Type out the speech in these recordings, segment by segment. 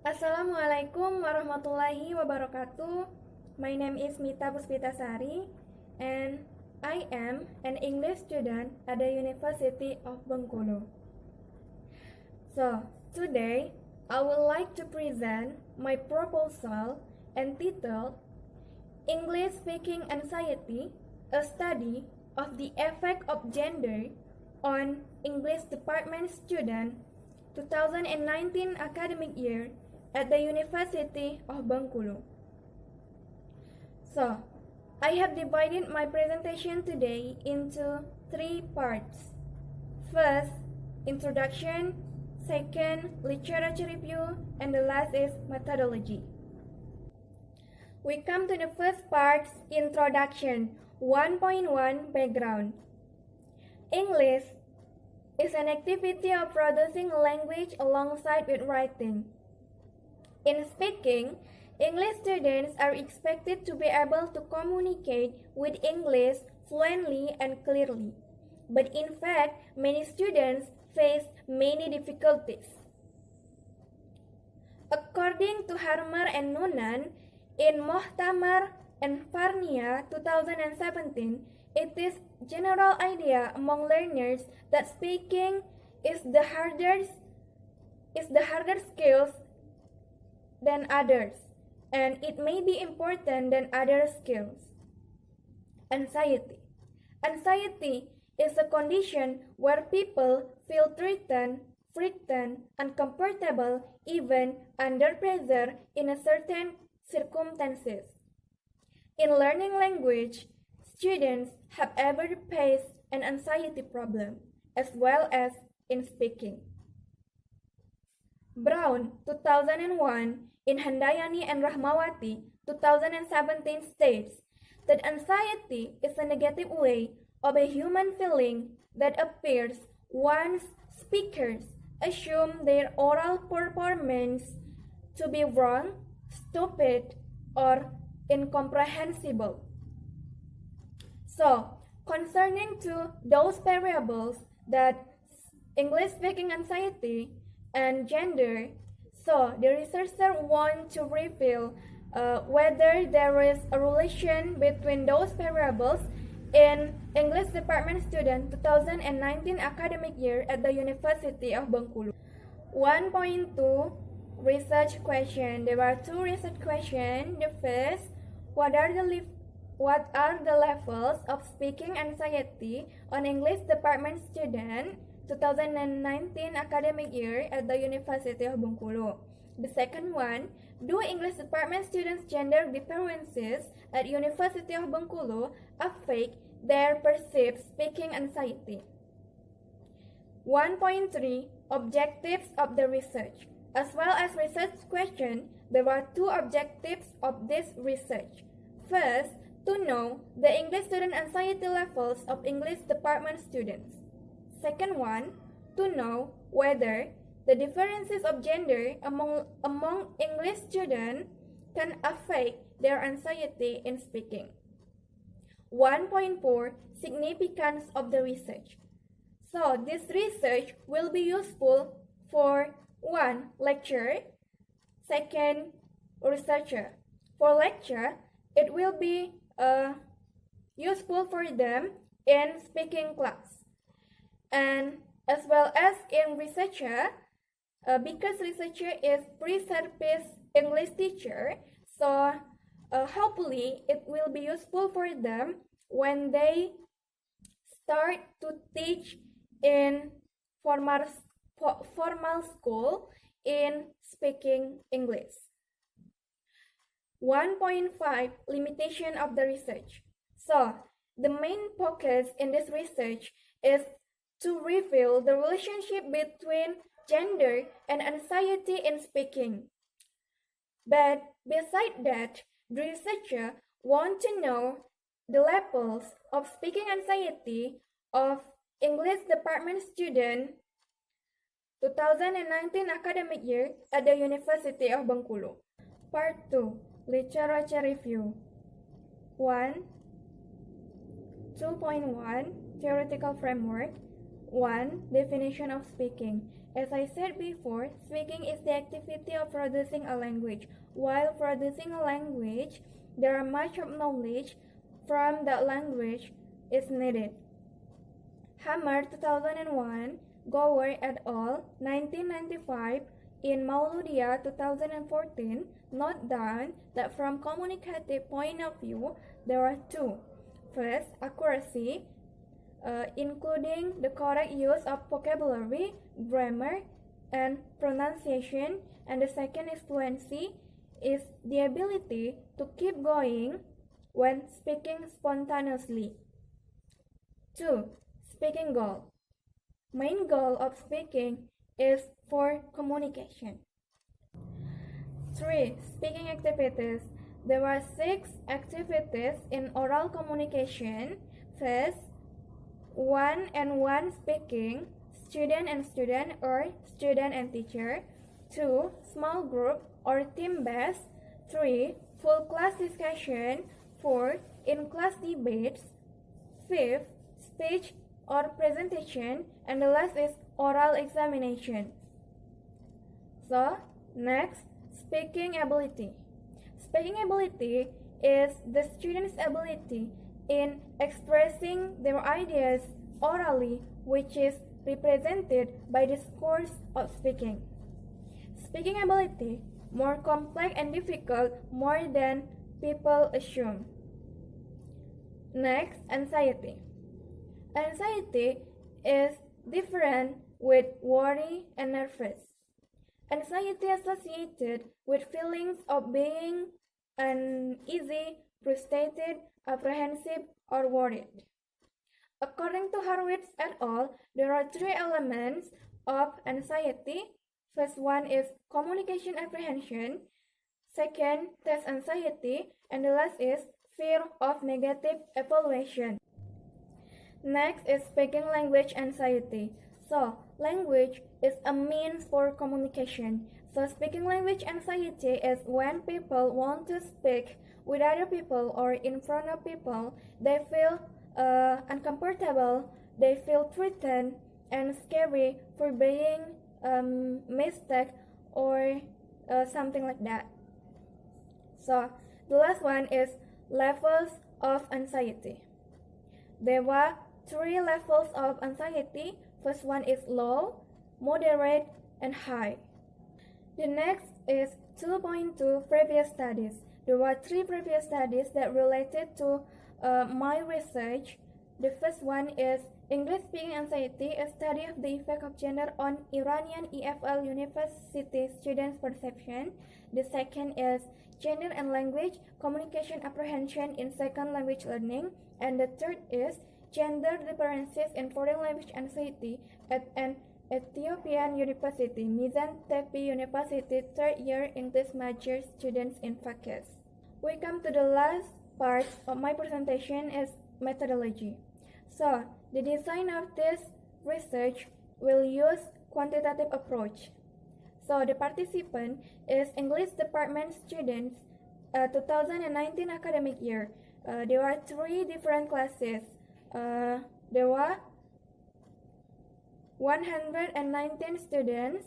Assalamualaikum warahmatullahi wabarakatuh. My name is Mita Puspitasari and I am an English student at the University of Bengkulu. So, today I would like to present my proposal entitled English Speaking Anxiety, a study of the effect of gender on English department student 2019 academic year at the University of Bengkulu. So, I have divided my presentation today into 3 parts. First, introduction. Second, literature review. And the last is methodology. We come to the first part, introduction. 1.1 background. English is an activity of producing language alongside with writing. In speaking, English students are expected to be able to communicate with English fluently and clearly. But in fact, many students face many difficulties. According to Harmer and Noonan, in Mohtamar and Farnia 2017, it is general idea among learners that speaking is the harder skills than others, and it may be important than other skills. Anxiety. Anxiety is a condition where people feel threatened, uncomfortable, even under pressure in a certain circumstances. In learning language, students have ever faced an anxiety problem, as well as in speaking. Brown, 2001, in Handayani and Rahmawati, 2017 states that anxiety is a negative way of a human feeling that appears once speakers assume their oral performance to be wrong, stupid, or incomprehensible. So, concerning to those variables that English speaking anxiety and gender, so the researcher want to reveal whether there is a relation between those variables in English department student 2019 academic year at the University of Bengkulu. 1.2 research question. There are 2 research questions. The first, what are the levels of speaking anxiety on English department student 2019 academic year at the University of Bengkulu? The second one, do English department students' gender differences at University of Bengkulu affect their perceived speaking anxiety? 1.3 objectives of the research. As well as research question, there are 2 objectives of this research. First, to know the English student anxiety levels of English department students. Second one, to know whether the differences of gender among English students can affect their anxiety in speaking. 1.4 significance of the research. So this research will be useful for 1. Lecture. 2. Researcher. For lecture, it will be useful for them in speaking class. And as well as in researcher, because researcher is pre-service English teacher, so hopefully it will be useful for them when they start to teach in formal school in speaking English. 1.5 limitation of the research. So the main focus in this research is to reveal the relationship between gender and anxiety in speaking. But besides that, the researcher want to know the levels of speaking anxiety of English department student 2019 academic year at the University of Bengkulu. Part 2, literature review. 1. 2.1 theoretical framework. 1. Definition of speaking. As I said before, speaking is the activity of producing a language. While producing a language, there are much of knowledge from that language is needed. Hammer 2001, Gower et al. 1995, in Mauludia 2014, note down that from communicative point of view, there are two. First, accuracy, including the correct use of vocabulary, grammar, and pronunciation, and the second is fluency, is the ability to keep going when speaking spontaneously. 2. Speaking goal. Main goal of speaking is for communication. 3. Speaking activities. There are 6 activities in oral communication. First, one-on-one speaking, student and student or student and teacher. 2. Small group or team-based. 3. Full class discussion. 4. In-class debates. 5. Speech or presentation. And the last is oral examination. So, next, speaking ability. Speaking ability is the student's ability in expressing their ideas orally, which is represented by the scores of speaking. Speaking ability, more complex and difficult more than people assume. Next, anxiety. Anxiety is different with worry and nervous. Anxiety associated with feelings of being uneasy, frustrated, apprehensive, or worried. According to Horowitz et al., there are 3 elements of anxiety. First one is communication apprehension. Second, test anxiety. And the last is fear of negative evaluation. Next is speaking language anxiety. So, language is a means for communication. So, speaking language anxiety is when people want to speak with other people or in front of people, they feel uncomfortable, they feel threatened and scary for being mistake or something like that. So, the last one is levels of anxiety. There are 3 levels of anxiety. First one is low, moderate, and high. The next is 2.2 previous studies. There were 3 previous studies that related to my research. The first one is English speaking anxiety, a study of the effect of gender on Iranian EFL University students' perception. The second is gender and language, communication apprehension in second language learning. And the third is gender differences in foreign language anxiety at an Ethiopian university, Mizan Tepe University, third year English major students in focus. We come to the last part of my presentation is methodology. So, the design of this research will use quantitative approach. So, the participant is English department students 2019 academic year. There are 3 different classes. There were 119 students,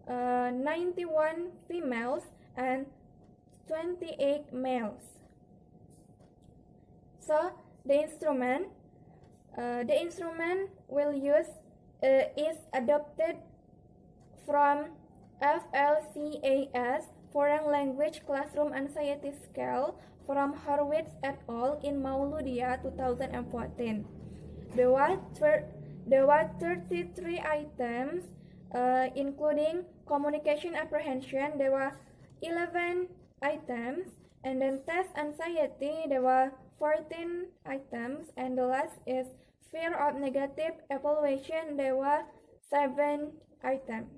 91 females, and 28 males. So the instrument will use is adopted from FLCAS Foreign Language Classroom Anxiety Scale from Horowitz et al. In Mauludia 2014. There were 33 items, including communication apprehension. There were 11 items, and then test anxiety. There were 14 items, and the last is fear of negative evaluation. There were 7 items.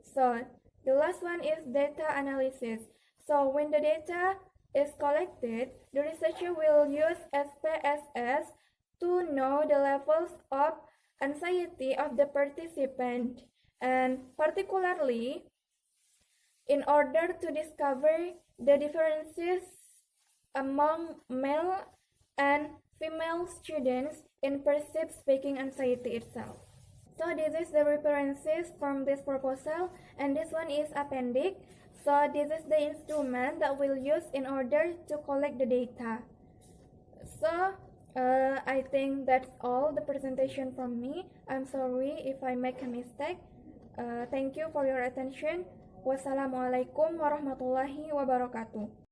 So the last one is data analysis. So when the data is collected, the researcher will use SPSS to know the levels of anxiety of the participant, and particularly in order to discover the differences among male and female students in perceived speaking anxiety itself. So this is the references from this proposal, and this one is appendix. So this is the instrument that we'll use in order to collect the data. So I think that's all the presentation from me. I'm sorry if I make a mistake. Thank you for your attention. Wassalamualaikum warahmatullahi wabarakatuh.